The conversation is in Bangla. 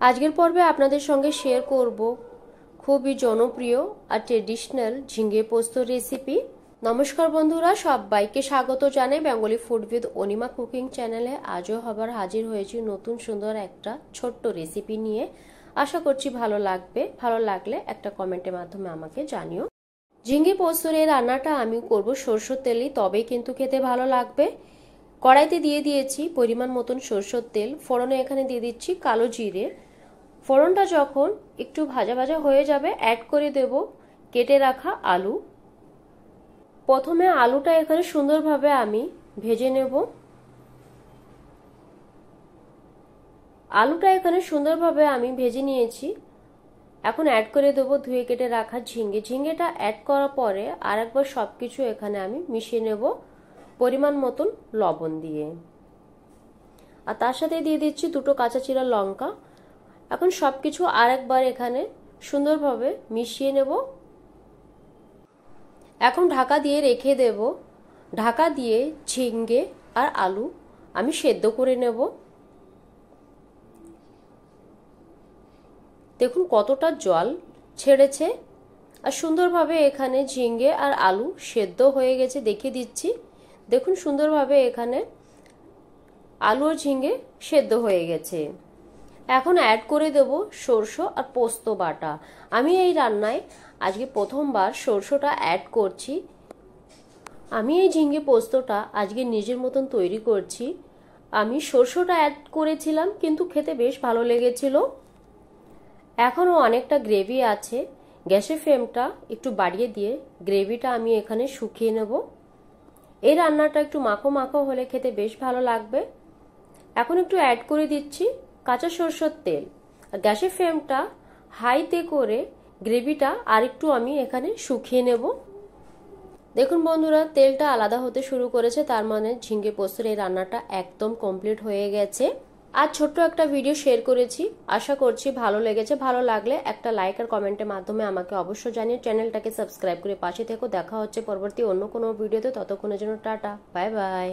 আজকের পর্বে আপনাদের সঙ্গে শেয়ার করব খুবই জনপ্রিয় আর ট্রেডিশনাল ঝিঙে পোস্ত রেসিপি। নমস্কার বন্ধুরা, সবাইকে স্বাগত জানাই Bengali food with Anima cooking চ্যানেলে। আজও আবার হাজির হয়েছি নতুন সুন্দর একটা ছোট্ট রেসিপি নিয়ে। আশা করছি ভালো লাগবে। ভালো লাগলে একটা কমেন্টের মাধ্যমে আমাকে জানিও। ঝিঙে পোস্তর এই রান্নাটা আমি করব সরষের তেলেই, তবেই কিন্তু খেতে ভালো লাগবে। কড়াইতে দিয়ে দিয়েছি পরিমাণ মতন সরষের তেল। ফোড়নে এখানে দিয়ে দিচ্ছি কালো জিরে। ফোড়নটা যখন একটু ভাজা ভাজা হয়ে যাবে অ্যাড করে দেব কেটে রাখা আলু। প্রথমে আলুটা এখানে সুন্দরভাবে আমি ভেজে নেব। আলুটা এখানে সুন্দরভাবে আমি ভেজে নিয়েছি। এখন অ্যাড করে দেব ধুয়ে কেটে রাখা ঝিঙে। ঝিঙেটা অ্যাড করার পরে আর একবার সবকিছু এখানে আমি মিশিয়ে নেব পরিমাণ মতন লবণ দিয়ে। আর তার সাথে দিয়ে দিচ্ছি দুটো কাঁচা চিরা লঙ্কা। এখন সবকিছু আরেকবার এখানে সুন্দরভাবে মিশিয়ে নেব। এখন ঢাকা দিয়ে রেখে দেব। ঢাকা দিয়ে ঝিঙে আর আলু আমি সেদ্ধ করে নেব। দেখুন কতটা জল ছেড়েছে আর সুন্দরভাবে এখানে ঝিঙে আর আলু সেদ্ধ হয়ে গেছে। দেখিয়ে দিচ্ছি, দেখুন সুন্দরভাবে এখানে আলু আর ঝিঙে সেদ্ধ হয়ে গেছে। এখন অ্যাড করে দেব সরষে আর পোস্ত বাটা। আমি এই রান্নায় আজকে প্রথমবার সরষেটা অ্যাড করছি। আমি এই ঝিঙে পোস্তটা আজকে নিজের মতন তৈরি করছি। আমি সরষেটা অ্যাড করেছিলাম কিন্তু খেতে বেশ ভালো লেগেছিল। এখনও অনেকটা গ্রেভি আছে। গ্যাসের ফ্লেমটা একটু বাড়িয়ে দিয়ে গ্রেভিটা আমি এখানে শুকিয়ে নেব। এই রান্নাটা একটু মাখো মাখো হলে খেতে বেশ ভালো লাগবে। এখন একটু অ্যাড করে দিচ্ছি কাঁচা সরষের তেল। গ্যাসের ফ্লেমটা হাইতে করে গ্রেভিটা আরেকটু আমি এখানে শুকিয়ে নেব। দেখুন বন্ধুরা, তেলটা আলাদা হতে শুরু করেছে, তার মানে ঝিঙে পোস্তর এই রান্নাটা একদম কমপ্লিট হয়ে গেছে। আজ ছোট্ট একটা ভিডিও শেয়ার করেছি, আশা করছি ভালো লেগেছে। ভালো লাগলে একটা লাইক আর কমেন্টের মাধ্যমে আমাকে অবশ্যই জানিয়ে চ্যানেলটাকে সাবস্ক্রাইব করে পাশে থেকো। দেখা হচ্ছে পরবর্তী অন্য কোনো ভিডিওতে। ততক্ষণের জন্য টাটা, বাই বাই।